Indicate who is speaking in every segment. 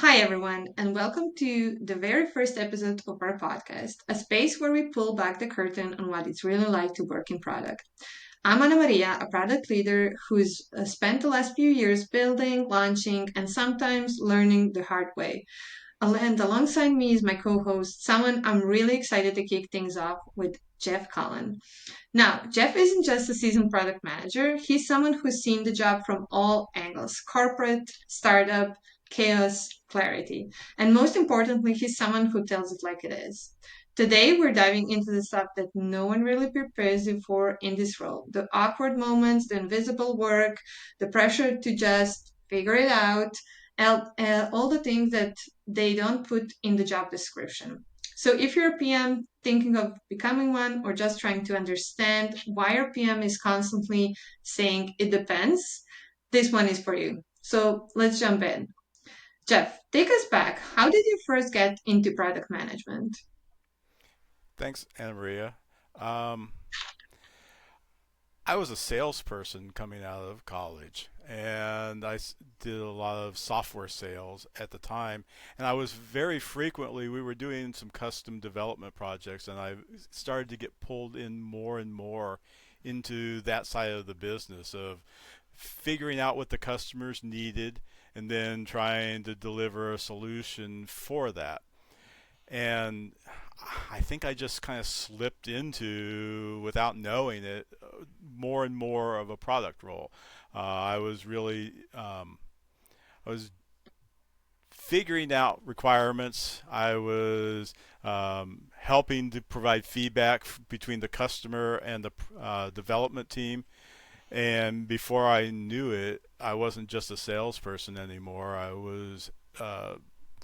Speaker 1: Hi, everyone, and welcome to the very first episode of our podcast, a space where we pull back the curtain on what it's really like to work in product. I'm Anamarija, a product leader who's spent the last few years building, launching, and sometimes learning the hard way. And alongside me is my co host, someone I'm really excited to kick things off with, Jeff Callan. Now, Jeff isn't just a seasoned product manager, he's someone who's seen the job from all angles: corporate, startup, chaos, clarity. And most importantly, he's someone who tells it like it is. Today, we're diving into the stuff that no one really prepares you for in this role: the awkward moments, the invisible work, the pressure to just figure it out, and all the things that they don't put in the job description. So if you're a PM thinking of becoming one or just trying to understand why your PM is constantly saying it depends, this one is for you. So let's jump in. Jeff, take us back. How did you first get into product management?
Speaker 2: Thanks, Anna Maria. Um, I was a salesperson coming out of college, and did a lot of software sales at the time. And I was very frequently, we were doing some custom development projects, and I started to get pulled in more and more into that side of the business of figuring out what the customers needed and then trying to deliver a solution for that. And I think I just kind of slipped into, without knowing it, more and more of a product role. I was really, I was figuring out requirements. I was helping to provide feedback between the customer and the development team. And before I knew it, I wasn't just a salesperson anymore. I was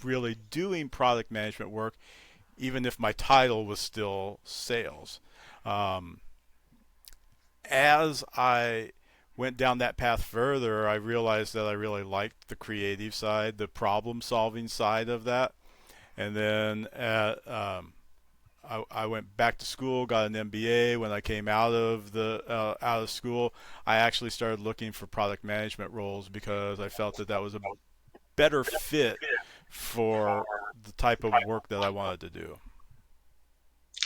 Speaker 2: really doing product management work, even if my title was still sales. Um, as I went down that path further, I realized that I really liked the creative side, the problem solving side of that. And then I went back to school, got an MBA. When I came out of school, I actually started looking for product management roles because I felt that that was a better fit for the type of work that I wanted to do.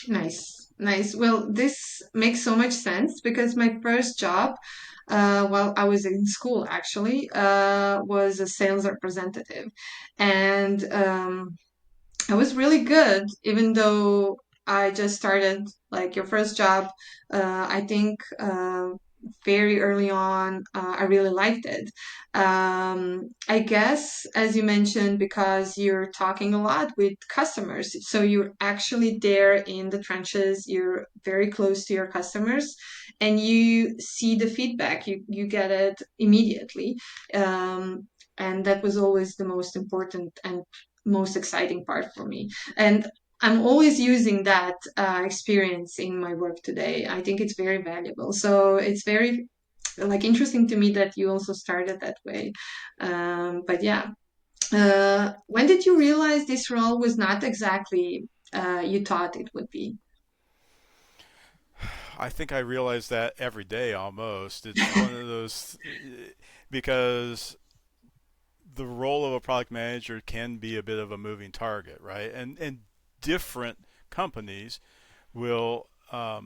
Speaker 1: Nice, nice. Well, this makes so much sense because my first job, while I was in school actually, was a sales representative. And I was really good, even though I just started like your first job. I think very early on, I really liked it. I guess, as you mentioned, because you're talking a lot with customers, so you're actually there in the trenches. You're very close to your customers, and you see the feedback. You get it immediately. And that was always the most important and most exciting part for me. And I'm always using that experience in my work today. I think it's very valuable. So it's very like interesting to me that you also started that way. But yeah, when did you realize this role was not exactly you thought it would be?
Speaker 2: I think I realize that every day almost. It's one of those because the role of a product manager can be a bit of a moving target, right? And different companies will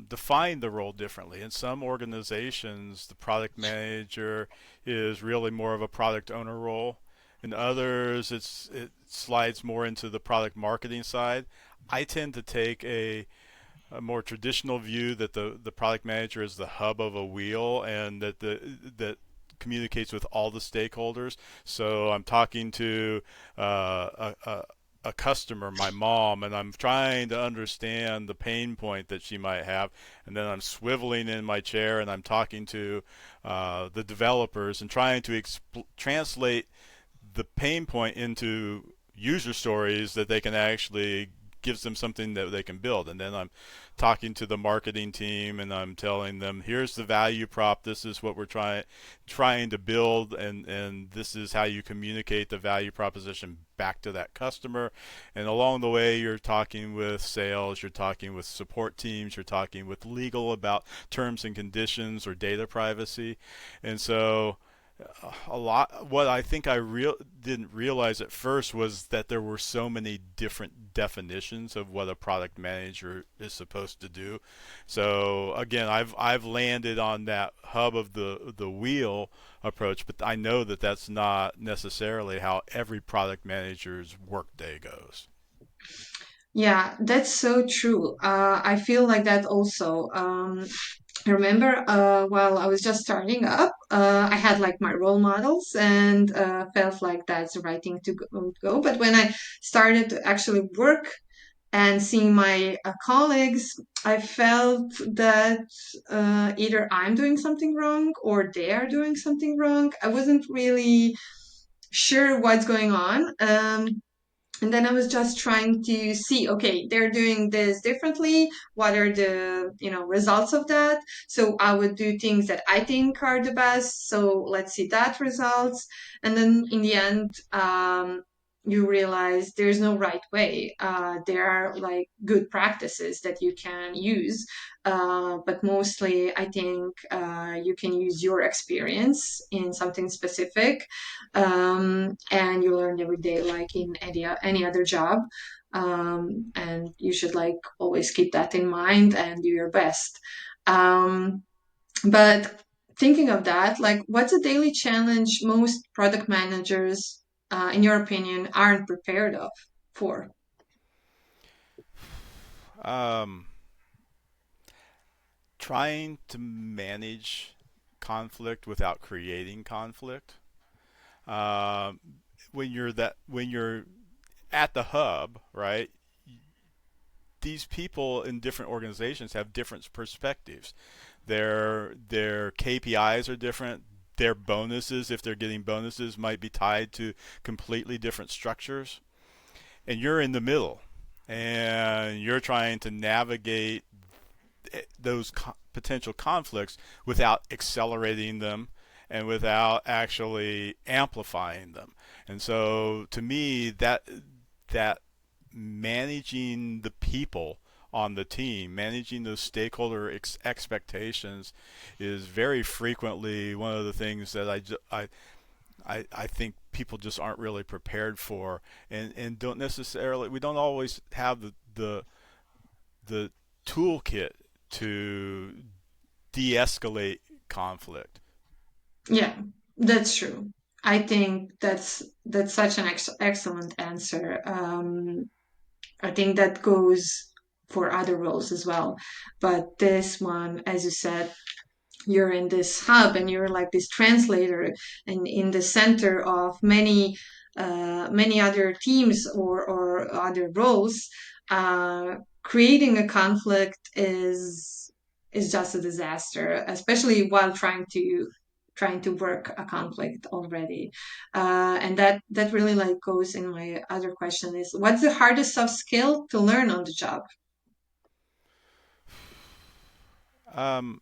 Speaker 2: define the role differently. In some organizations, the product manager is really more of a product owner role. In others, it slides more into the product marketing side. I tend to take a more traditional view that the product manager is the hub of a wheel and that communicates with all the stakeholders. So I'm talking to a customer, my mom, and I'm trying to understand the pain point that she might have, and then I'm swiveling in my chair and I'm talking to the developers and trying to translate the pain point into user stories that they can actually gives them something that they can build. And then I'm talking to the marketing team and I'm telling them, here's the value prop. This is what we're trying to build, and this is how you communicate the value proposition back to that customer. And along the way, you're talking with sales, you're talking with support teams, you're talking with legal about terms and conditions or data privacy. And so a lot. What I think didn't realize at first was that there were so many different definitions of what a product manager is supposed to do. So again, I've landed on that hub of the wheel approach, but I know that that's not necessarily how every product manager's workday goes.
Speaker 1: Yeah, that's so true. I feel like that also. I remember while I was just starting up, I had like my role models and felt like that's the right thing to go. But when I started to actually work and seeing my colleagues, I felt that either I'm doing something wrong or they are doing something wrong. I wasn't really sure what's going on. And then I was just trying to see, okay, they're doing this differently. What are the, results of that? So I would do things that I think are the best. So let's see that results. And then in the end, you realize there's no right way. There are like good practices that you can use. But mostly, I think you can use your experience in something specific, and you learn every day like in any other job, and you should like always keep that in mind and do your best. But thinking of that, like what's a daily challenge most product managers, in your opinion, aren't prepared of for?
Speaker 2: Um, Trying to manage conflict without creating conflict. Um, when you're at the hub, right? These people in different organizations have different perspectives. Their KPIs are different. Their bonuses, if they're getting bonuses, might be tied to completely different structures. And you're in the middle, and you're trying to navigate those potential conflicts without accelerating them and without actually amplifying them. And so, to me, that managing the people on the team, managing those stakeholder expectations, is very frequently one of the things that I think people just aren't really prepared for, and don't necessarily. We don't always have the toolkit to de-escalate conflict.
Speaker 1: Yeah, that's true. I think that's such an excellent answer. I think that goes for other roles as well. But this one, as you said, you're in this hub and you're like this translator and in the center of many other teams or other roles. Creating a conflict is just a disaster, especially while trying to work a conflict already. And that really like goes in my other question is what's the hardest soft skill to learn on the job?
Speaker 2: Um,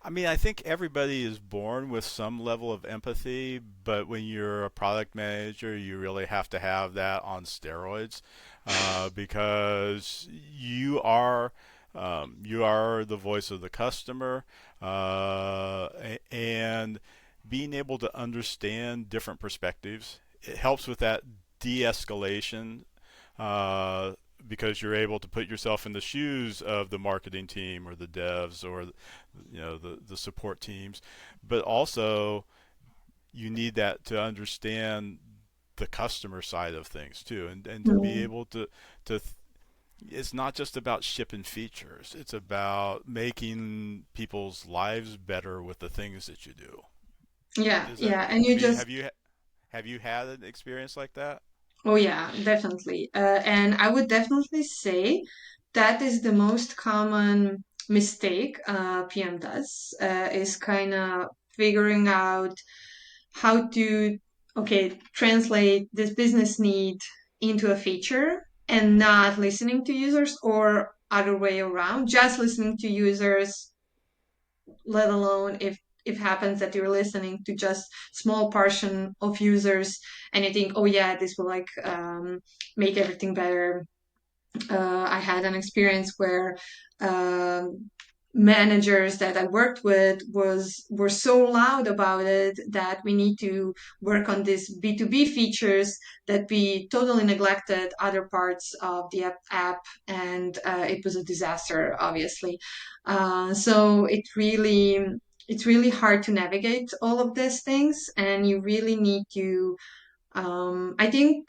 Speaker 2: I mean, I think everybody is born with some level of empathy, but when you're a product manager, you really have to have that on steroids, because you are the voice of the customer, and being able to understand different perspectives. It helps with that de-escalation, uh, because you're able to put yourself in the shoes of the marketing team or the devs or the support teams, but also you need that to understand the customer side of things too, and to be
Speaker 1: Mm.
Speaker 2: able to it's not just about shipping features. It's about making people's lives better with the things that you do.
Speaker 1: Yeah,
Speaker 2: Is that?
Speaker 1: yeah, and
Speaker 2: I
Speaker 1: you
Speaker 2: mean,
Speaker 1: just
Speaker 2: have you had an experience like that?
Speaker 1: oh yeah, definitely. And I would definitely say that is the most common mistake PM does, is kind of figuring out how to, okay, translate this business need into a feature and not listening to users or other way around, just listening to users, let alone if happens that you're listening to just small portion of users and you think, oh yeah, this will like make everything better. I had an experience where um, managers that I worked with were so loud about it that we need to work on these B2B features that we totally neglected other parts of the app, and it was a disaster, obviously. So it's really hard to navigate all of these things, and you really need to. I think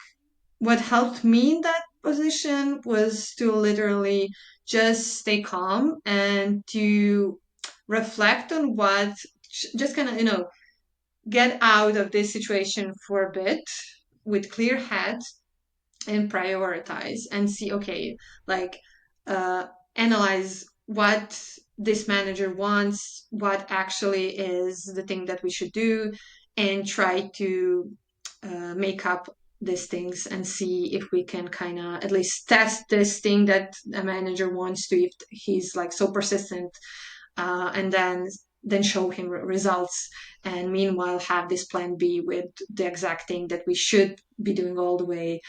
Speaker 1: what helped me in that position was to literally just stay calm and to reflect on what, just kind of, get out of this situation for a bit with clear head and prioritize and see, okay, like, uh, analyze what this manager wants, what actually is the thing that we should do, and try to make up these things and see if we can kind of at least test this thing that a manager wants to, if he's like so persistent, and then show him results, and meanwhile have this plan B with the exact thing that we should be doing all the way.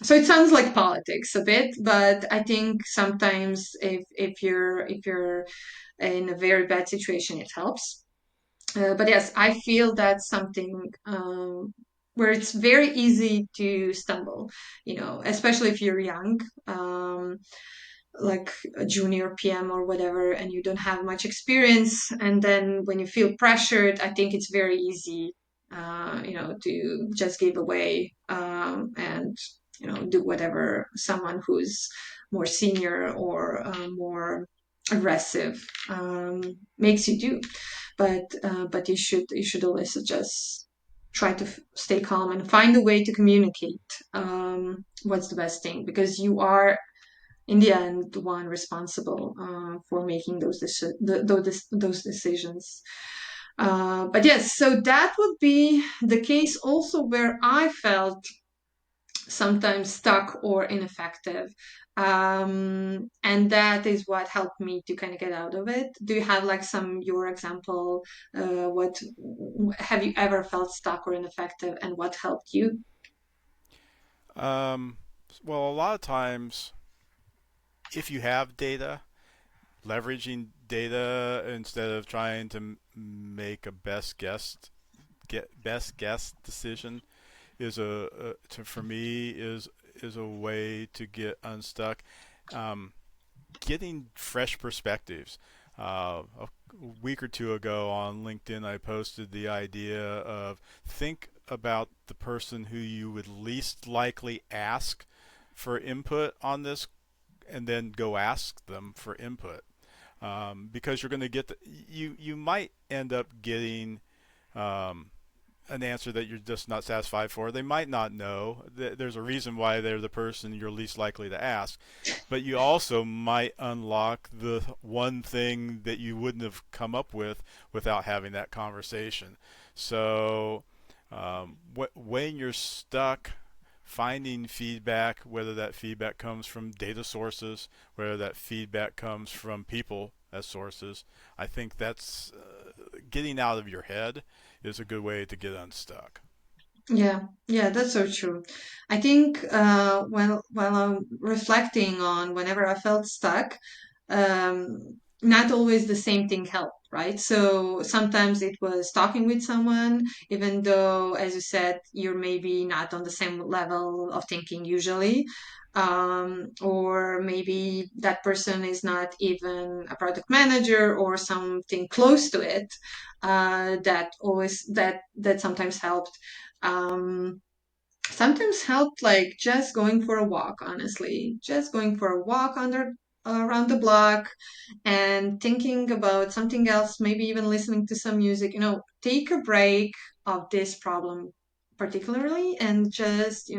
Speaker 1: So it sounds like politics a bit, but I think sometimes if you're in a very bad situation, it helps. But yes, I feel that's something where it's very easy to stumble, especially if you're young. Like a junior PM or whatever, and you don't have much experience. And then when you feel pressured, I think it's very easy, to just give away, and, do whatever someone who's more senior or more aggressive makes you do. But you should always just try to stay calm and find a way to communicate what's the best thing, because you are in the end the one responsible for making those decisions. But yes, so that would be the case also where I felt sometimes stuck or ineffective. And that is what helped me to kind of get out of it. Do you have like your example? What have you ever felt stuck or ineffective, and what helped you?
Speaker 2: Um, well, a lot of times, if you have data, leveraging data instead of trying to make a best guess decision is for me is a way to get unstuck. Um, Getting fresh perspectives. A week or two ago on LinkedIn, I posted the idea of think about the person who you would least likely ask for input on this, and then go ask them for input. Because you're going to you might end up getting um, an answer that you're just not satisfied for. They might not know. There's a reason why they're the person you're least likely to ask. But you also might unlock the one thing that you wouldn't have come up with without having that conversation. So when you're stuck, finding feedback, whether that feedback comes from data sources, whether that feedback comes from people as sources, I think that's getting out of your head is a good way to get unstuck.
Speaker 1: Yeah, yeah, that's so true. I think while I'm reflecting on whenever I felt stuck, not always the same thing helped, right? So sometimes it was talking with someone, even though, as you said, you're maybe not on the same level of thinking usually. Or maybe that person is not even a product manager or something close to it. That sometimes helped. Um, Sometimes helped like just going for a walk, honestly, just going for a walk around the block and thinking about something else, maybe even listening to some music, take a break of this problem particularly, and just,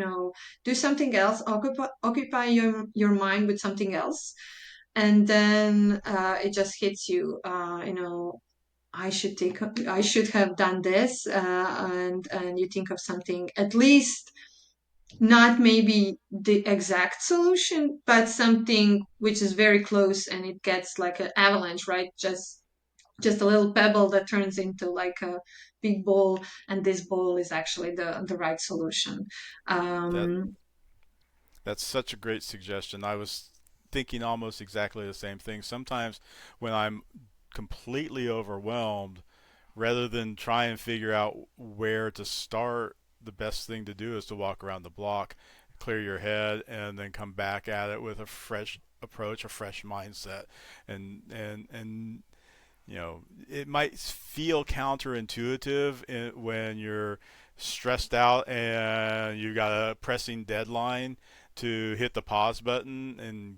Speaker 1: do something else, occupy your mind with something else. And then it just hits you, I should have done this, and you think of something, at least not maybe the exact solution, but something which is very close, and it gets like an avalanche, right? Just a little pebble that turns into like a big ball, and this ball is actually the right solution.
Speaker 2: That
Speaker 1: Um,
Speaker 2: that's such a great suggestion. I was thinking almost exactly the same thing. Sometimes when I'm completely overwhelmed, rather than try and figure out where to start, the best thing to do is to walk around the block, clear your head, and then come back at it with a fresh approach, a fresh mindset, and it might feel counterintuitive when you're stressed out and you got a pressing deadline to hit the pause button and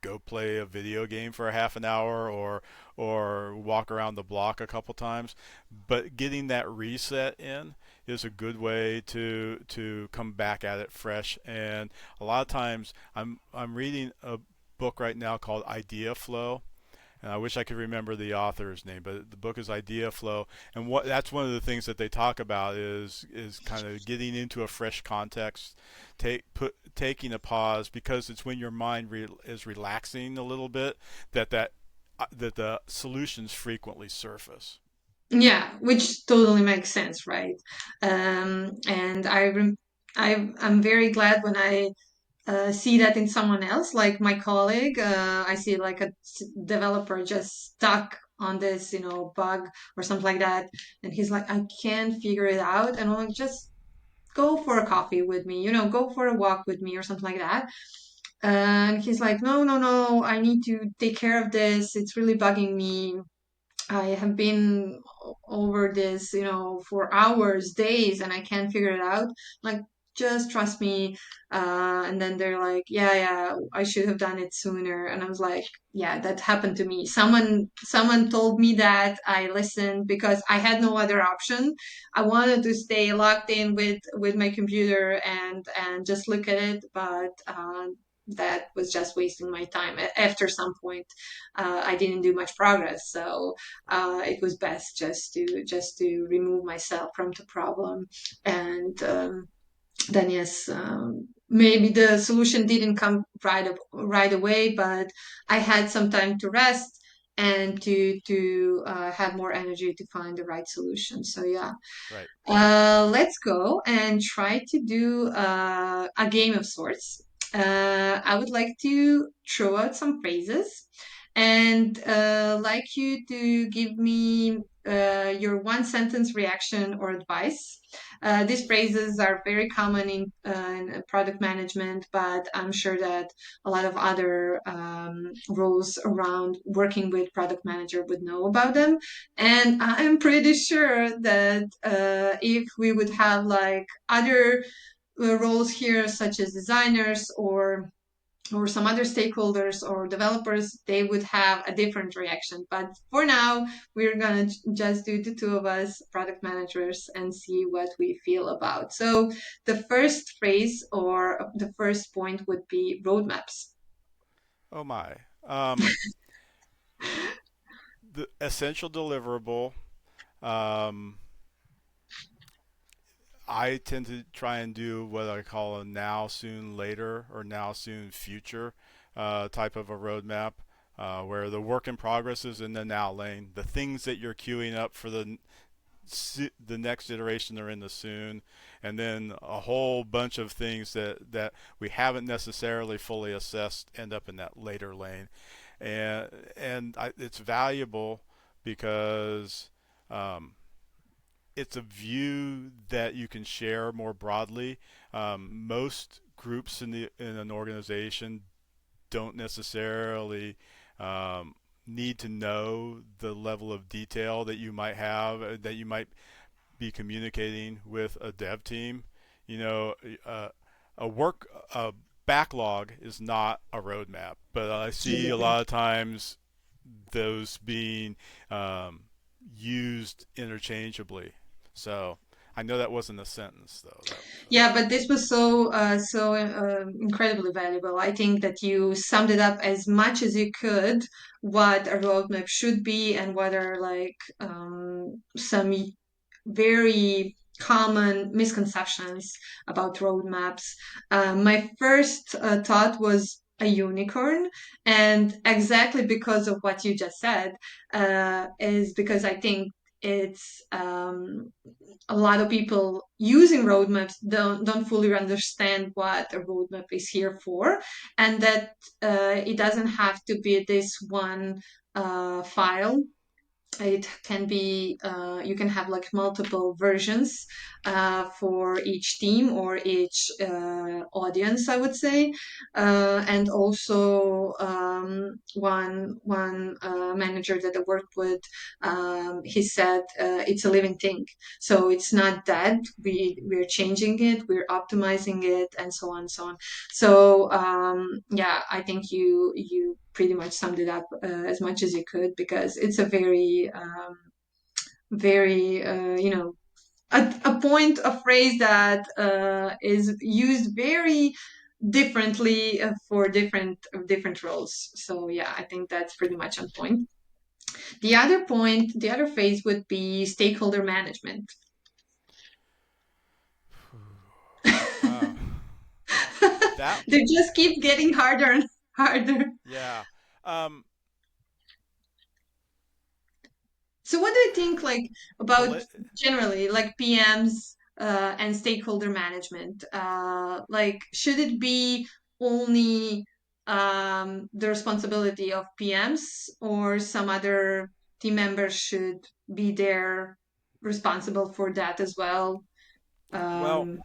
Speaker 2: go play a video game for a half an hour or walk around the block a couple times. But getting that reset in is a good way to come back at it fresh. And a lot of times I'm reading a book right now called Idea Flow, and I wish I could remember the author's name, but the book is Idea Flow, and that's one of the things that they talk about is kind of getting into a fresh context, taking a pause, because it's when your mind is relaxing a little bit that the solutions frequently surface.
Speaker 1: Yeah, which totally makes sense, right? And I'm very glad when I see that in someone else, like my colleague. I see like a developer just stuck on this, bug or something like that, and he's like, I can't figure it out, and I'm like, just go for a coffee with me, go for a walk with me or something like that. And he's like, no, no, no, I need to take care of this. It's really bugging me. I have been over this, for hours, days, and I can't figure it out. Like, just trust me. And then they're like, yeah, yeah, I should have done it sooner. And I was like, yeah, that happened to me. Someone told me that. I listened because I had no other option. I wanted to stay locked in with my computer and just look at it, but that was just wasting my time. After some point, I didn't do much progress, so it was best just to remove myself from the problem. And then yes, maybe the solution didn't come right away, but I had some time to rest and to have more energy to find the right solution. So yeah,
Speaker 2: Right.
Speaker 1: let's go and try to do a game of sorts. I would like to throw out some phrases and like you to give me your one sentence reaction or advice. These phrases are very common in product management, but I'm sure that a lot of other roles around working with product manager would know about them. And I'm pretty sure that if we would have like other roles here, such as designers or some other stakeholders or developers, they would have a different reaction. But for now, we're gonna just do the two of us, product managers, and see what we feel about. So the first phrase or the first point would be roadmaps.
Speaker 2: Oh my. The essential deliverable. Um, I tend to try and do what I call a now, soon, later, or now, soon, future type of a roadmap, where the work in progress is in the now lane. The things that you're queuing up for the next iteration are in the soon, and then a whole bunch of things that we haven't necessarily fully assessed end up in that later lane, and it's valuable because. It's a view that you can share more broadly. Most groups in an organization don't necessarily need to know the level of detail that you might have, that you might be communicating with a dev team. You know, uh, a work a backlog is not a roadmap, but I see a
Speaker 1: Exactly.
Speaker 2: lot of times those being um, used interchangeably. So I know that wasn't a sentence though.
Speaker 1: Yeah, but this was so incredibly valuable. I think that you summed it up as much as you could, what a roadmap should be and what are like some very common misconceptions about roadmaps. My first thought was a unicorn, and exactly because of what you just said, is because I think it's a lot of people using roadmaps don't fully understand what a roadmap is here for, and that it doesn't have to be this one file. It can be you can have like multiple versions for each team or each audience, I would say. And also one manager that I worked with, he said it's a living thing, so it's not dead. We're changing it, we're optimizing it, and so on and so on. So yeah, I think you pretty much summed it up as much as you could, because it's a very a point, a phrase that is used very differently for different roles. So yeah, I think that's pretty much on point. The other phase would be stakeholder management.
Speaker 2: Oh, that
Speaker 1: They just keep getting harder and harder.
Speaker 2: yeah. Um,
Speaker 1: So what do you think, like, about
Speaker 2: polit-
Speaker 1: generally, like, PMs and stakeholder management? Like, should it be only the responsibility of PMs, or some other team members should be there responsible for that as well?
Speaker 2: well,
Speaker 1: Um,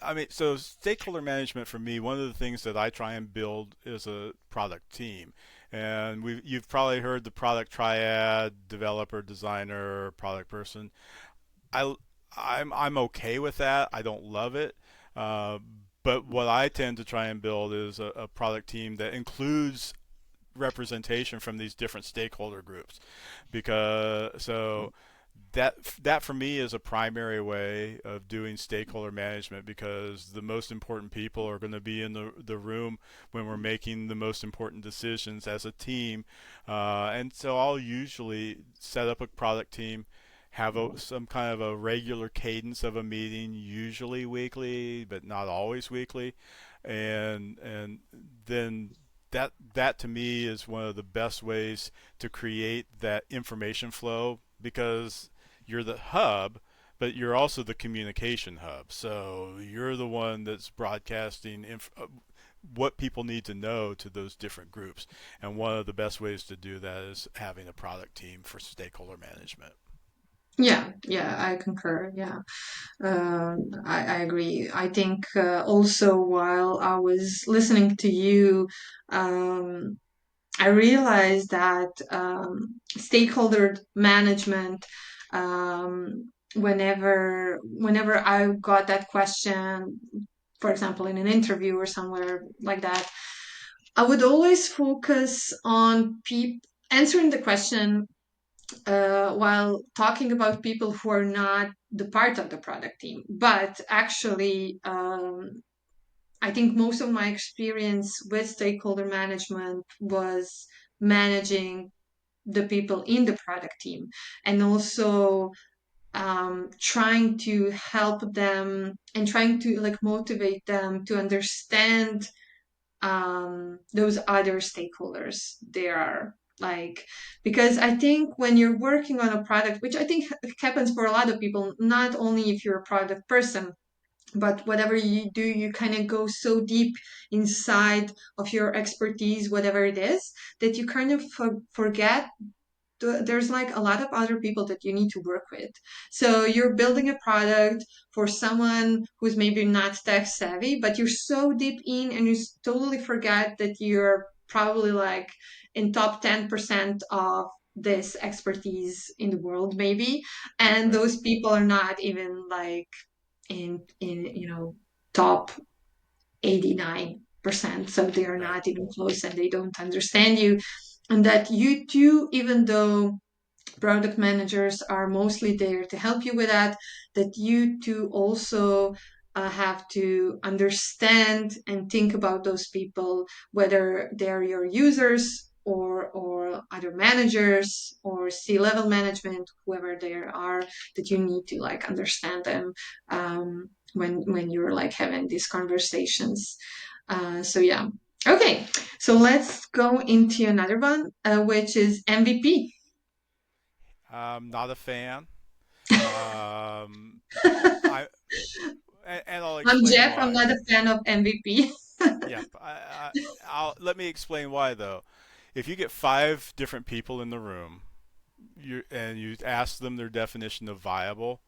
Speaker 2: I mean, so stakeholder management for me, one of the things that I try and build is a product team. And you've probably heard the product triad: developer, designer, product person. I I'm okay with that. I don't love it. Uh, but what I tend to try and build is a product team that includes representation from these different stakeholder groups, because that for me is a primary way of doing stakeholder management, because the most important people are going to be in the room when we're making the most important decisions as a team. And so I'll usually set up a product team, have some kind of a regular cadence of a meeting, usually weekly, but not always weekly. And then that to me is one of the best ways to create that information flow, because you're the hub, but you're also the communication hub. So you're the one that's broadcasting what people need to know to those different groups. And one of the best ways to do that is having a product team for stakeholder management.
Speaker 1: yeah, yeah, I concur. Yeah. I agree. I think also while I was listening to you, um, I realized that stakeholder management, whenever I got that question, for example, in an interview or somewhere like that, I would always focus on answering the question while talking about people who are not the part of the product team. But actually, I think most of my experience with stakeholder management was managing the people in the product team, and also trying to help them and trying to like motivate them to understand those other stakeholders there are, like, because I think when you're working on a product, which I think happens for a lot of people, not only if you're a product person, but whatever you do, you kind of go so deep inside of your expertise, whatever it is, that you kind of forget there's like a lot of other people that you need to work with. So you're building a product for someone who's maybe not tech savvy, but you're so deep in and you totally forget that you're probably like in top 10% of this expertise in the world maybe, and
Speaker 2: Right.
Speaker 1: those people are not even like in top 89%, so they are
Speaker 2: Right.
Speaker 1: not even close and they don't understand you. And that you too, even though product managers are mostly there to help you with that, that you too also have to understand and think about those people, whether they're your users or other managers or C-level management, whoever they are, that you need to like understand them when you're like having these conversations. So yeah. Okay, so let's go into another one, which is MVP.
Speaker 2: I'm not a fan. Um, I and I'll
Speaker 1: I'm
Speaker 2: explain
Speaker 1: Jeff. I'm
Speaker 2: why.
Speaker 1: not a fan of MVP.
Speaker 2: Yep. I'll let me explain why though. If you get five different people in the room, and you ask them their definition of viable,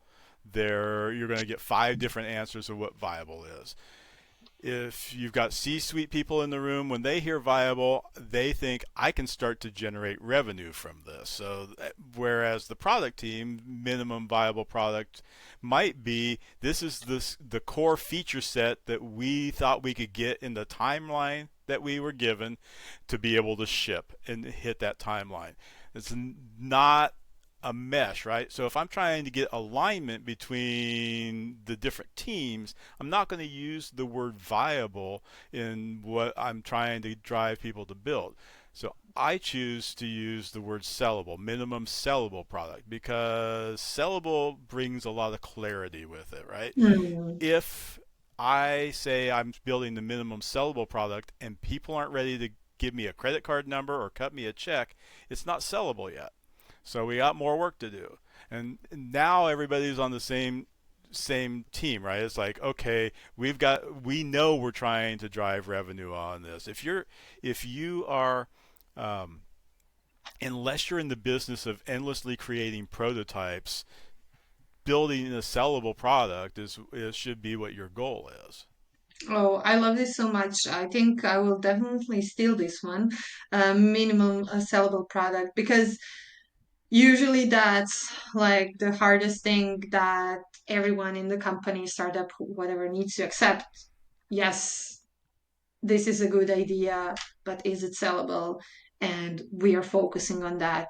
Speaker 2: you're going to get five different answers of what viable is. If you've got C-suite people in the room, when they hear viable, they think I can start to generate revenue from this. So whereas the product team minimum viable product might be the core feature set that we thought we could get in the timeline that we were given to be able to ship and hit that timeline. It's not a mesh, right? So if I'm trying to get alignment between the different teams, I'm not going to use the word viable in what I'm trying to drive people to build. So I choose to use the word sellable, minimum sellable product, because sellable brings a lot of clarity with it, right?
Speaker 1: Hmm.
Speaker 2: If I say I'm building the minimum sellable product and people aren't ready to give me a credit card number or cut me a check, it's not sellable yet. So we got more work to do. And now everybody's on the same team, right? It's like, okay, we know we're trying to drive revenue on this. If you are um, unless you're in the business of endlessly creating prototypes, building a sellable product should be what your goal is.
Speaker 1: Oh, I love this so much. I think I will definitely steal this one, minimum sellable product, because usually that's like the hardest thing that everyone in the company, startup, whatever, needs to accept. Yes, this is a good idea, but is it sellable? And we are focusing on that.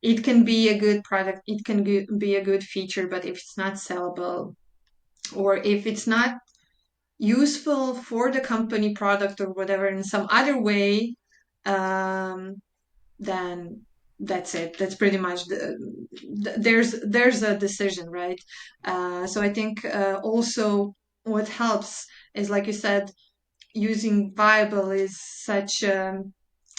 Speaker 1: It can be a good product, it can be a good feature, but if it's not sellable, or if it's not useful for the company product or whatever in some other way, um, then that's it. That's pretty much there's a decision, right? So I think also what helps is, like you said, using viable is such a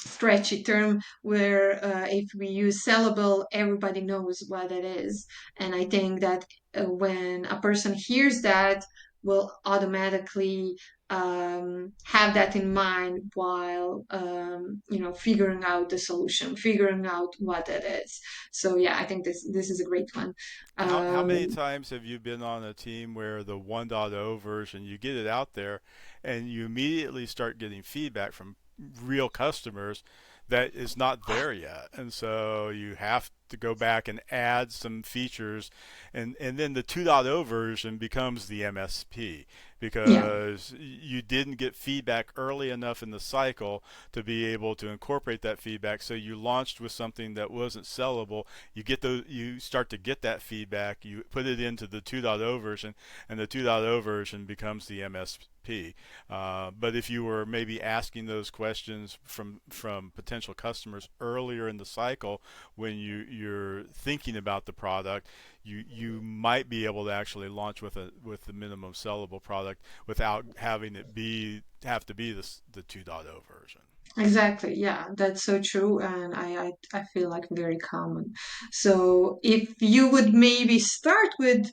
Speaker 1: stretchy term where if we use sellable, everybody knows what it is. And I think that when a person hears that, will automatically have that in mind while figuring out the solution, figuring out what it is. So yeah, I think this is a great one.
Speaker 2: How many
Speaker 1: Um,
Speaker 2: times have you been on a team where the 1.0 version, you get it out there and you immediately start getting feedback from real customers that is not there yet? And so you have to go back and add some features, and then the 2.0 version becomes the MSP
Speaker 1: yeah,
Speaker 2: because you didn't get feedback early enough in the cycle to be able to incorporate that feedback. So you launched with something that wasn't sellable. You start to get that feedback, you put it into the 2.0 version, and the 2.0 version becomes the MSP. But if you were maybe asking those questions from potential customers earlier in the cycle, when you're thinking about the product, you might be able to actually launch with the minimum sellable product without having have to be the 2.0 version.
Speaker 1: exactly. Yeah, that's so true. And I feel like very common. So if you would maybe start with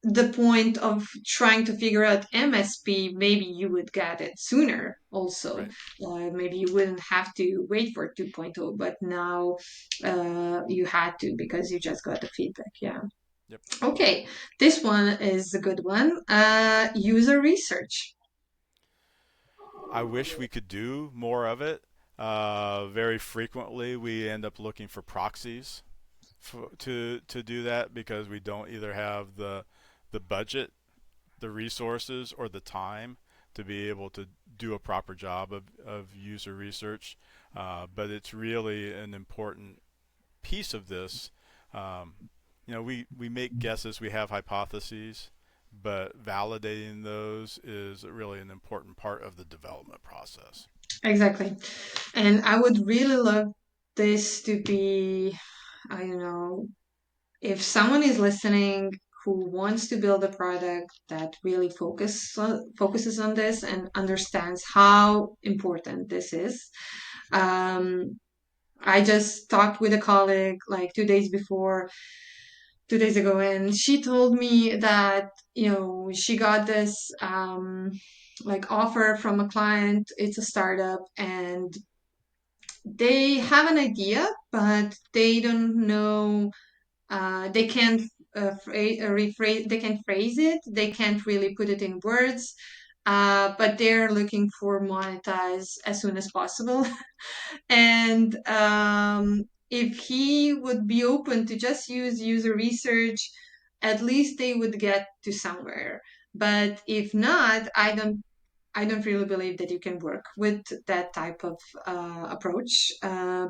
Speaker 1: the point of trying to figure out MSP, maybe you would get it sooner also.
Speaker 2: Right.
Speaker 1: Maybe you wouldn't have to wait for 2.0, but now you had to because you just got the feedback. Yeah.
Speaker 2: Yep.
Speaker 1: Okay, this one is a good one. User research.
Speaker 2: I wish we could do more of it. Very frequently, we end up looking for proxies to do that because we don't either have the budget, the resources, or the time to be able to do a proper job of user research. But it's really an important piece of this. Um, we make guesses, we have hypotheses, but validating those is really an important part of the development process.
Speaker 1: Exactly. And I would really love this to be, I don't know, if someone is listening who wants to build a product that really focuses on this and understands how important this is, um, I just talked with a colleague like 2 days before, 2 days ago, and she told me that she got this like offer from a client. It's a startup, and they have an idea, but they don't know. They can't rephrase. They can phrase it. They can't really put it in words. But they're looking for monetize as soon as possible. And if he would be open to just use user research, at least they would get to somewhere. But if not, I don't really believe that you can work with that type of approach,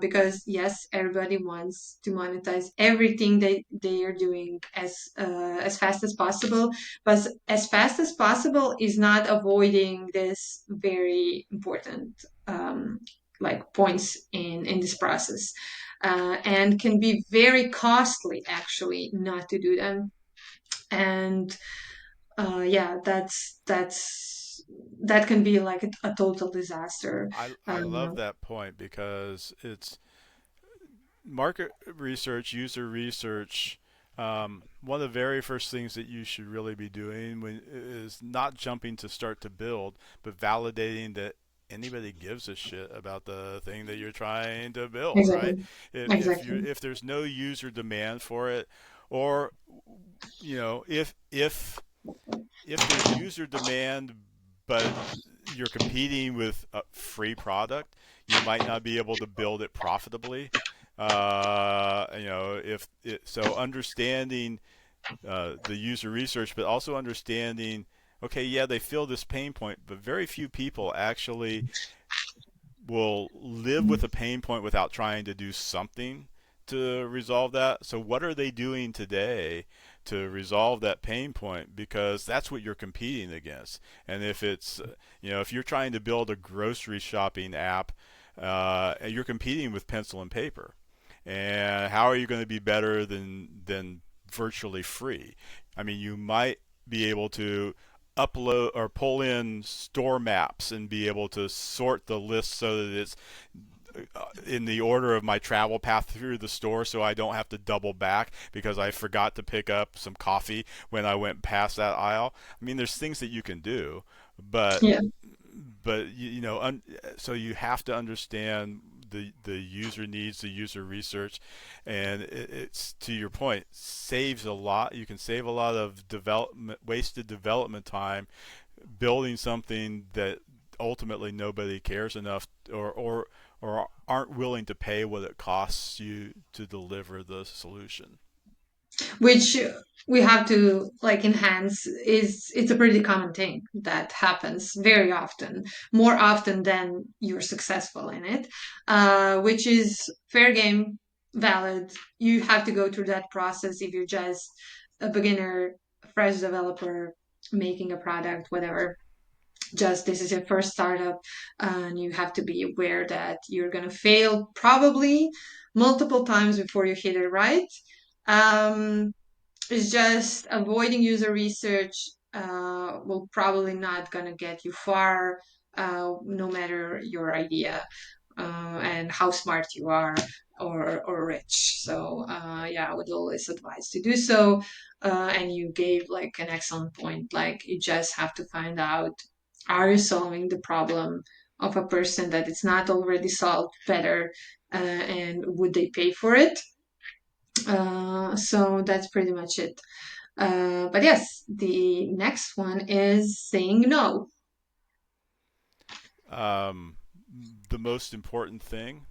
Speaker 1: because yes, everybody wants to monetize everything they are doing as fast as possible, but as fast as possible is not avoiding this very important like points in this process, and can be very costly actually not to do them. And yeah, that can be like a total disaster.
Speaker 2: I love
Speaker 1: Um,
Speaker 2: that point because it's market research, user research. One of the very first things that you should really be doing is not jumping to start to build, but validating that anybody gives a shit about the thing that you're trying to build, right?
Speaker 1: exactly, exactly.
Speaker 2: If there's no user demand for it, or if there's user demand, but you're competing with a free product, you might not be able to build it profitably. If it, so, understanding the user research, but also understanding, okay, yeah, they feel this pain point, but very few people actually will live with a pain point without trying to do something to resolve that. So what are they doing today to resolve that pain point? Because that's what you're competing against. And if it's, if you're trying to build a grocery shopping app, you're competing with pencil and paper. And how are you going to be better than virtually free? I mean, you might be able to upload or pull in store maps and be able to sort the list so that it's in the order of my travel path through the store, so I don't have to double back because I forgot to pick up some coffee when I went past that aisle. I mean, there's things that you can do, but
Speaker 1: Yeah,
Speaker 2: so you have to understand the user needs, the user research, and it's, to your point, saves a lot. You can save a lot of wasted development time building something that ultimately nobody cares enough or aren't willing to pay what it costs you to deliver the solution.
Speaker 1: which we have to like enhance. Is It's a pretty common thing that happens very often, more often than you're successful in it, which is fair game, valid. You have to go through that process if you're just a beginner, fresh developer making a product, whatever. Just this is your first startup, and you have to be aware that you're going to fail probably multiple times before you hit it right. um, it's just avoiding user research will probably not going to get you far, no matter your idea and how smart you are, or rich. So yeah, I would always advise to do so. And you gave like an excellent point. Like you just have to find out, are you solving the problem of a person that it's not already solved better, and would they pay for it? So that's pretty much it. But yes, the next one is saying no.
Speaker 2: Um, the most important thing,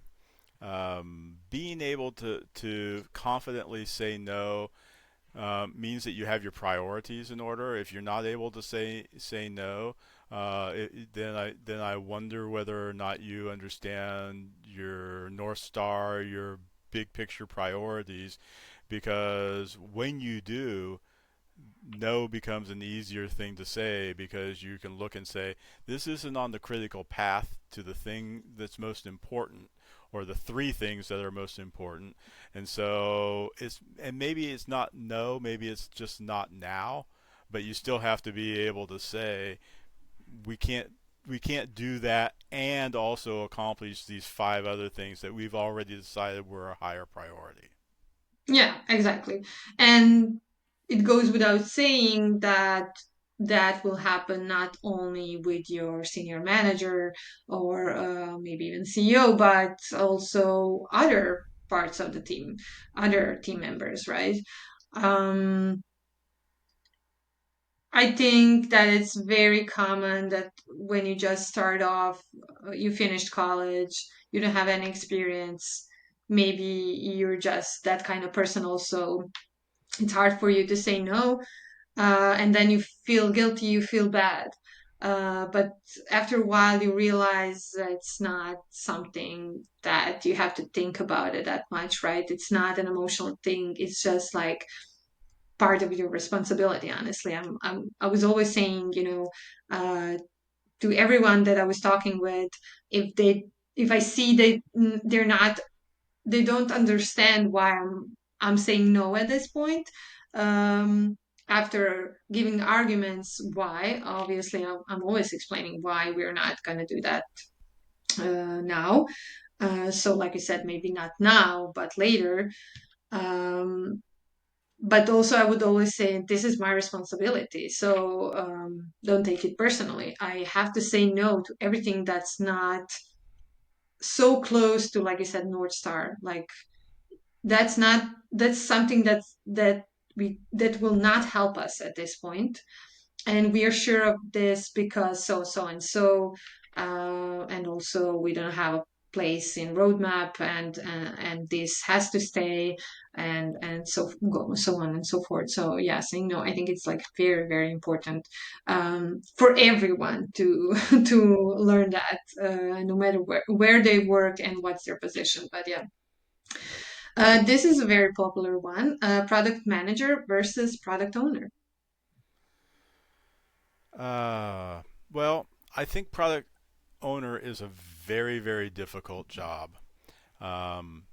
Speaker 2: being able to confidently say no, means that you have your priorities in order. If you're not able to say no, then I wonder whether or not you understand your North Star, your big picture priorities, because when you do, no becomes an easier thing to say because you can look and say, this isn't on the critical path to the thing that's most important or the three things that are most important. And so and maybe it's not no, maybe it's just not now, but you still have to be able to say, we can't we can't do that and also accomplish these five other things that we've already decided were a higher priority.
Speaker 1: Yeah, exactly. And it goes without saying that that will happen not only with your senior manager or maybe even CEO, but also other parts of the team, other team members, right? Um, I think that it's very common that when you just start off, you finished college, you don't have any experience, maybe you're just that kind of person also. It's hard for you to say no, and then you feel guilty, you feel bad. But after a while, you realize that it's not something that you have to think about it that much, right? It's not an emotional thing. It's just like part of your responsibility. Honestly, I was always saying, to everyone that I was talking with, if they, if I see they're not, they don't understand why I'm saying no at this point. Um, After giving arguments why, obviously I'm always explaining why we're not going to do that now. So, like I said, maybe not now, but later. Um, but also, I would always say this is my responsibility. So don't take it personally. I have to say no to everything that's not so close to, like I said, North Star. Like that's not, that's something that will not help us at this point, and we are sure of this because so and so, and also we don't have a place in roadmap, and this has to stay, and so on and so forth. So yeah, saying no, I think it's like very very important for everyone to to learn that, no matter where they work and what's their position. But yeah, this is a very popular one, product manager versus product owner.
Speaker 2: Uh, well, I think product owner is a very, very difficult job. Um,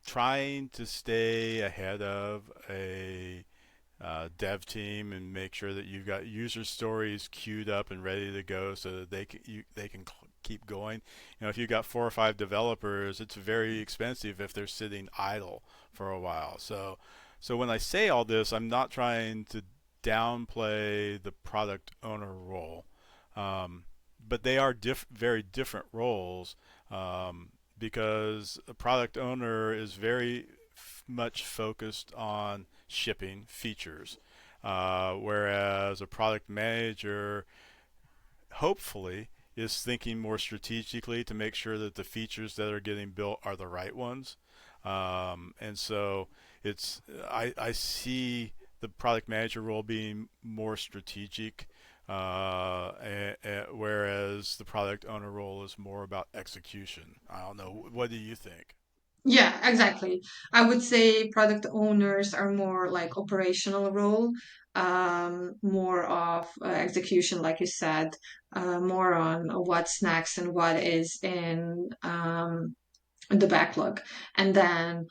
Speaker 2: Trying to stay ahead of a dev team and make sure that you've got user stories queued up and ready to go so that they can keep going. You know, if you've got 4 or 5 developers, it's very expensive if they're sitting idle for a while. So when I say all this, I'm not trying to downplay the product owner role, um, but they are very different roles. Because a product owner is very much focused on shipping features, whereas a product manager hopefully is thinking more strategically to make sure that the features that are getting built are the right ones. And so I see the product manager role being more strategic, whereas the product owner role is more about execution. I don't know. What do you think?
Speaker 1: Yeah, exactly. I would say product owners are more like operational role, more of execution, like you said, more on what's next and what is in the backlog. And then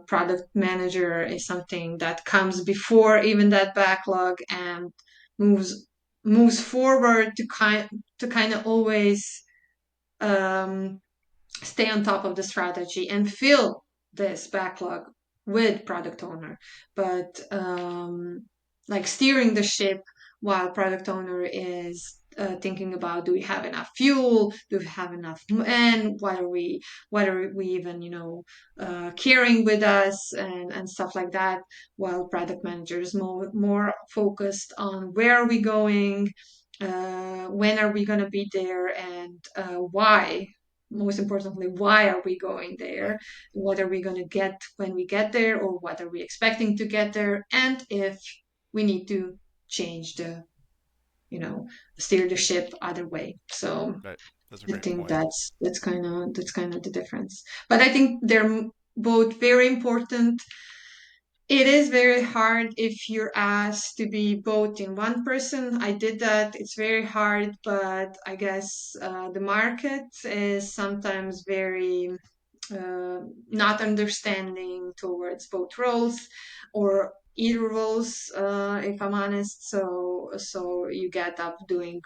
Speaker 1: product manager is something that comes before even that backlog and moves moves forward to kind of always um, stay on top of the strategy and fill this backlog with product owner. But like steering the ship while product owner is thinking about, do we have enough fuel, do we have enough men, what are we even carrying with us, and stuff like that, while product manager is more focused on where are we going, when are we going to be there, and why, most importantly, why are we going there,
Speaker 2: Right.
Speaker 1: what are we going to get when we get there, or what are we expecting to get there, and if we need to change the, you know steer the ship other way. So
Speaker 2: Right. That's a
Speaker 1: I
Speaker 2: great
Speaker 1: think
Speaker 2: point.
Speaker 1: that's kind of the difference, but I think they're both very important. It is very hard if you're asked to be both in one person. I did that. It's very hard, but I guess the market is sometimes very uh, not understanding towards both roles or either roles, if I'm honest. So you get up doing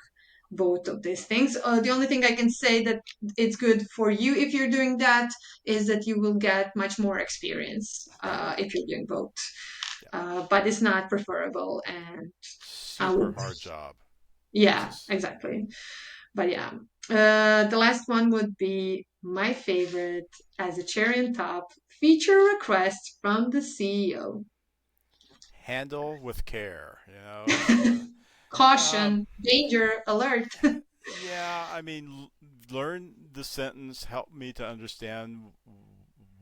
Speaker 1: both of these things. The only thing I can say that it's good for you if you're doing that is that you will get much more experience
Speaker 2: Right.
Speaker 1: if you're doing both.
Speaker 2: Yeah.
Speaker 1: But it's not preferable, and I
Speaker 2: Super
Speaker 1: would,
Speaker 2: hard job. It's
Speaker 1: yeah,
Speaker 2: just
Speaker 1: exactly. But yeah, the last one would be my favorite as a cherry on top, feature request from the CEO.
Speaker 2: handle with care. It's um,
Speaker 1: Caution, danger, alert.
Speaker 2: yeah. I mean, learn the sentence. Help me to understand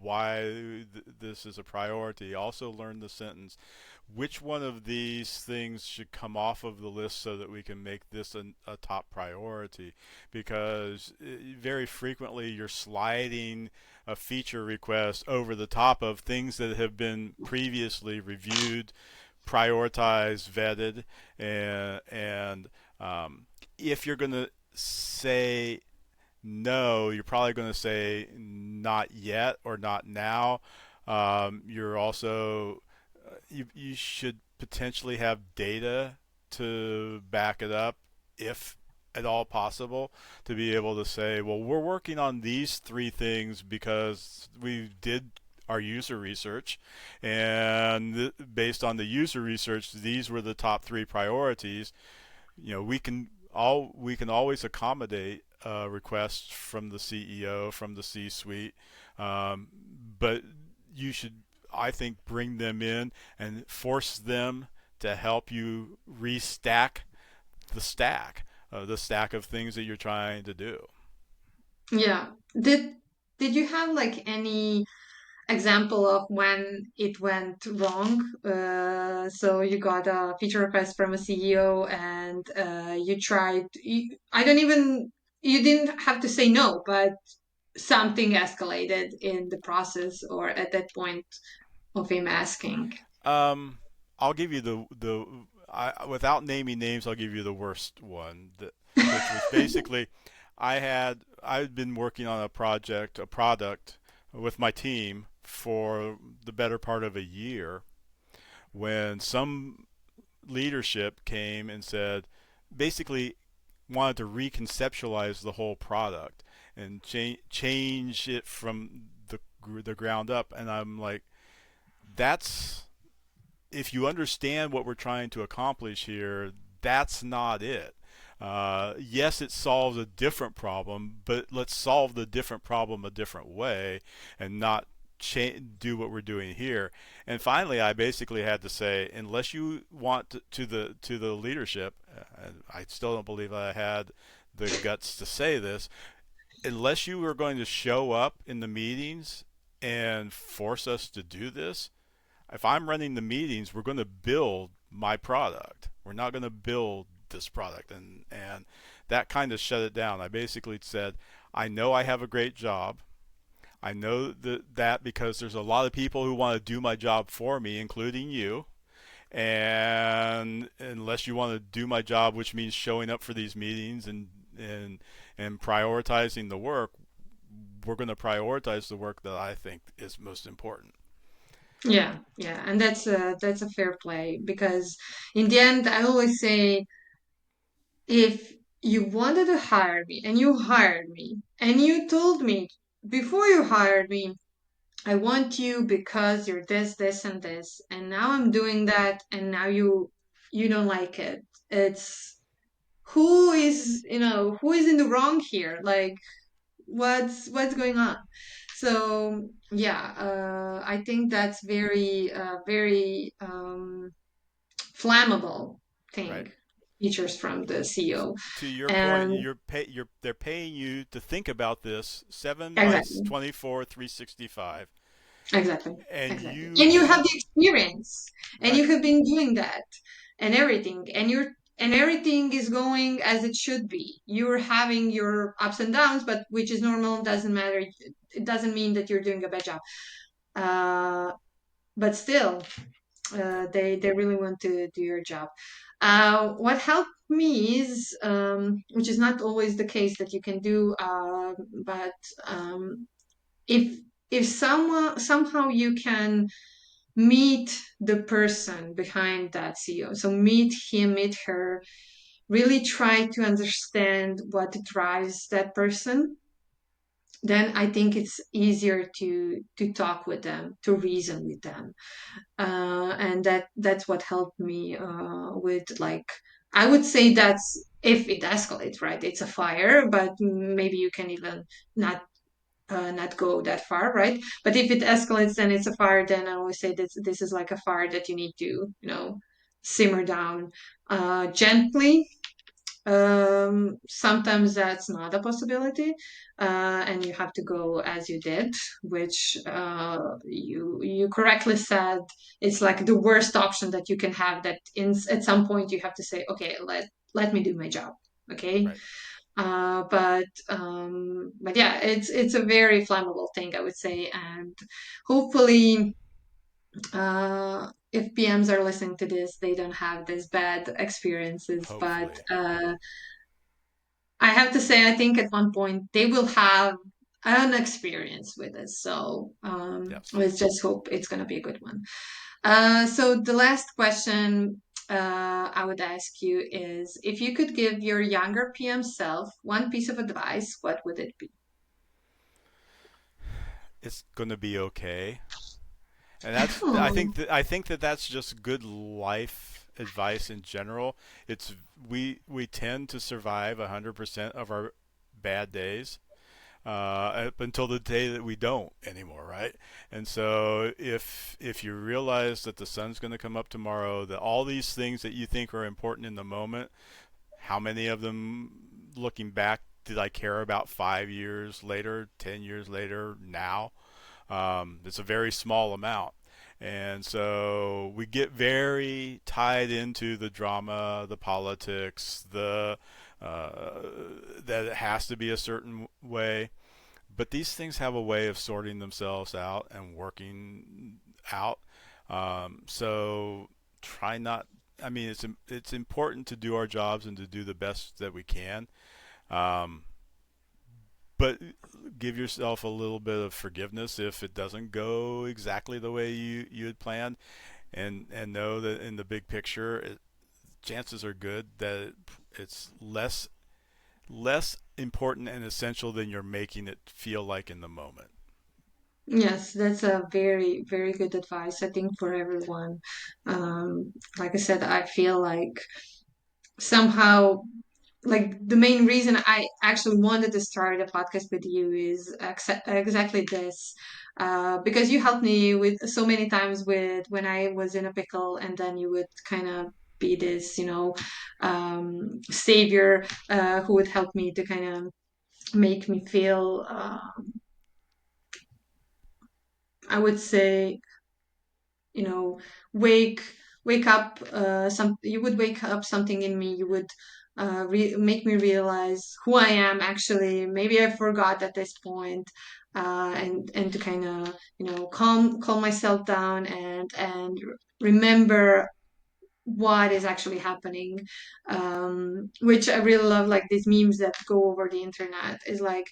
Speaker 2: why this is a priority. Also, learn the sentence. Which one of these things should come off of the list so that we can make this a top priority? Because very frequently you're sliding a feature request over the top of things that have been previously reviewed, prioritized, vetted, and if you're going to say no, you're probably going to say not yet or not now. You're also you should potentially have data to back it up if at all possible, to be able to say, well, we're working on these three things because we did our user research, and based on the user research, these were the top three priorities. We can always accommodate requests from the CEO, from the C-suite, um, but you should, I think, bring them in and force them to help you restack the stack of things that you're trying to do.
Speaker 1: Yeah. Did you have like any example of when it went wrong? So you got a feature request from a CEO and you tried. I don't even. You didn't have to say no, but something escalated in the process or at that point of him asking.
Speaker 2: Um, I'll give you without naming names, I'll give you the worst one, which was basically I'd been working on a product with my team for the better part of a year when some leadership came and said, basically wanted to reconceptualize the whole product and change it from the ground up. And I'm like, that's if you understand what we're trying to accomplish here, that's not it. Yes, it solves a different problem, but let's solve the different problem a different way and not do what we're doing here. And finally, I basically had to say, unless you want to the leadership, I still don't believe I had the guts to say this, unless you are going to show up in the meetings and force us to do this, if I'm running the meetings, we're going to build my product. We're not going to build this product, and that kind of shut it down. I basically said, I know I have a great job. I know that because there's a lot of people who want to do my job for me, including you. And unless you want to do my job, which means showing up for these meetings and prioritizing the work, we're going to prioritize the work that I think is most important.
Speaker 1: Yeah, yeah, and that's a fair play because in the end, I always say if you wanted to hire me and you hired me and you told me before you hired me, I want you because you're this, this, and this, and now I'm doing that, and now you don't like it. It's who is in the wrong here? Like what's going on? So yeah, I think that's very flammable
Speaker 2: Right.
Speaker 1: thing. Features from the CEO,
Speaker 2: To your point,
Speaker 1: and
Speaker 2: they're paying you to think about this 7 by
Speaker 1: exactly,
Speaker 2: 24, 365,
Speaker 1: exactly,
Speaker 2: and
Speaker 1: exactly.
Speaker 2: you
Speaker 1: And you have
Speaker 2: should.
Speaker 1: the experience, and you
Speaker 2: Right.
Speaker 1: have been doing that, and everything, and everything is going as it should be. You're having your ups and downs, but which is normal. Doesn't matter. It doesn't mean that you're doing a bad job. Uh, but still, they really want to do your job. What helped me is, which is not always the case that you can do, but if someone somehow you can meet the person behind that CEO, so meet him, meet her, really try to understand what drives that person, then I think it's easier to talk with them, to reason with them. And that's what helped me with, like, I would say that's if it escalates, right? It's a fire, but maybe you can even not not go that far, right? But if it escalates, then it's a fire. Then I always say this is like a fire that you need to, simmer down gently. Sometimes that's not a possibility, and you have to go as you did, which you correctly said. It's like the worst option that you can have. That at some point you have to say, okay, let me do my job, okay.
Speaker 2: Right.
Speaker 1: But yeah, it's a very flammable thing, I would say, and hopefully, if PMs are listening to this, they don't have this bad experiences. But
Speaker 2: Hopefully.
Speaker 1: I have to say, I think at one point they will have an experience with it. So
Speaker 2: Yes.
Speaker 1: let's just hope it's going to be a good one. So the last question I would ask you is, if you could give your younger PM self one piece of advice, what would it be?
Speaker 2: It's going to be okay. And that's
Speaker 1: Oh,
Speaker 2: I think that that's just good life advice in general. It's we tend to survive 100% of our bad days up until the day that we don't anymore, right? And so if you realize that the sun's going to come up tomorrow, that all these things that you think are important in the moment, how many of them, looking back, did I care about 5 years later, 10 years later, now? It's a very small amount. And so we get very tied into the drama, the politics, the that it has to be a certain way. But these things have a way of sorting themselves out and working out. So try not. I mean, it's important to do our jobs and to do the best that we can. Um, but give yourself a little bit of forgiveness if it doesn't go exactly the way you had planned, and know that in the big picture, chances are good that it's less important and essential than you're making it feel like in the moment.
Speaker 1: yes, that's a very, very good advice, I think, for everyone. Like I said, I feel like somehow, like, the main reason I actually wanted to start a podcast with you is exactly this, because you helped me with so many times with when I was in a pickle, and then you would kind of be this, savior, who would help me to kind of make me feel, I would say, you know wake wake up, some you would wake up something in me. You would make me realize who I am actually. Maybe I forgot at this point, and to kind of, calm myself down, and remember what is actually happening. Which I really love, like these memes that go over the internet, is like,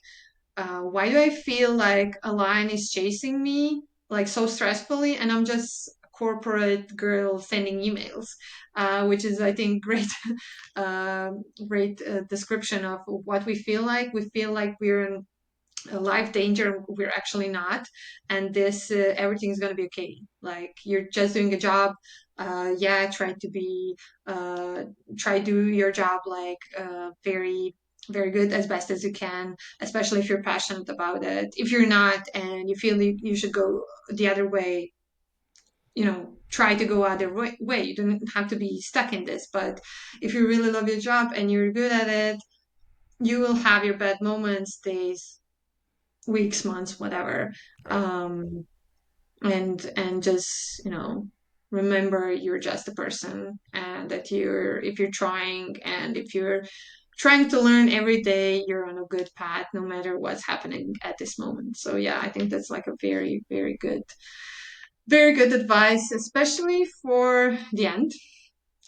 Speaker 1: why do I feel like a lion is chasing me, like, so stressfully, and I'm just a corporate girl sending emails, which is, I think, great, uh, great description of what we feel like. We feel like we're in a life danger. We're actually not, and this everything's gonna be okay. Like, you're just doing a job. Yeah, uh, try do your job, like, very, very good, as best as you can, especially if you're passionate about it. If you're not and you feel you should go the other way, try to go other way. You don't have to be stuck in this, but if you really love your job and you're good at it, you will have your bad moments, days, weeks, months, whatever.
Speaker 2: Right.
Speaker 1: Um, and just, remember you're just a person, and that if you're trying, and if you're trying to learn every day, you're on a good path, no matter what's happening at this moment. So yeah, I think that's like a very, very good advice, especially for the end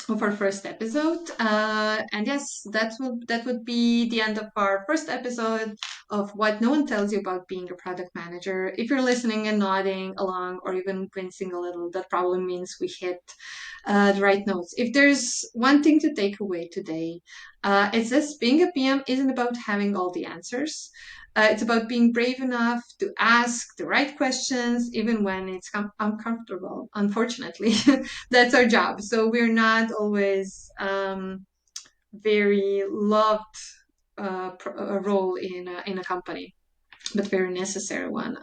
Speaker 1: of our first episode. And yes, that would be the end of our first episode of what no one tells you about being a product manager. If you're listening and nodding along or even wincing a little, that probably means we hit the right notes. If there's one thing to take away today, it's this: being a PM isn't about having all the answers. It's about being brave enough to ask the right questions, even when it's uncomfortable. Unfortunately, that's our job. So we're not always very loved role in a company, but very necessary one.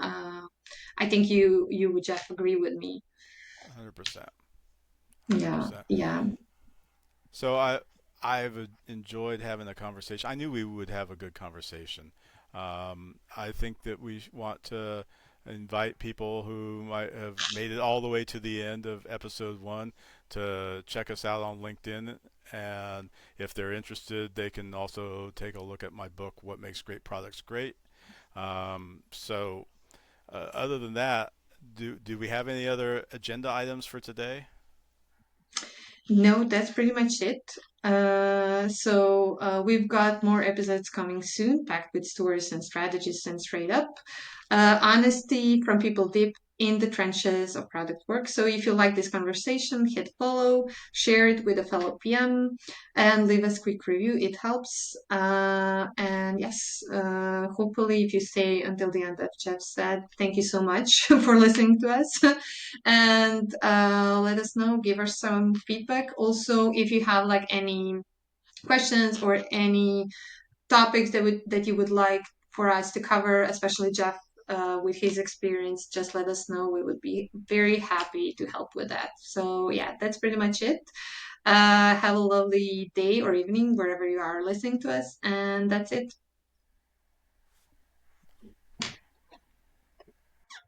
Speaker 1: I think you would, Jeff, agree with me.
Speaker 2: 100%.
Speaker 1: Yeah,
Speaker 2: 100%.
Speaker 1: yeah.
Speaker 2: So I've enjoyed having a conversation. I knew we would have a good conversation. I think that we want to invite people who might have made it all the way to the end of episode one to check us out on LinkedIn. And if they're interested, they can also take a look at my book, What Makes Great Products Great. Other than that, do we have any other agenda items for today?
Speaker 1: No, that's pretty much it. We've got more episodes coming soon, packed with stories and strategies and straight up honesty from people deep in the trenches of product work. So if you like this conversation, hit follow, share it with a fellow PM, and leave us a quick review. It helps. And yes, hopefully, if you stay until the end, as Jeff said, thank you so much for listening to us. And let us know, give us some feedback. Also, if you have like any questions or any topics that you would like for us to cover, especially Jeff with his experience, just let us know. We would be very happy to help with that. So yeah, that's pretty much it. Have a lovely day or evening wherever you are listening to us, and that's it.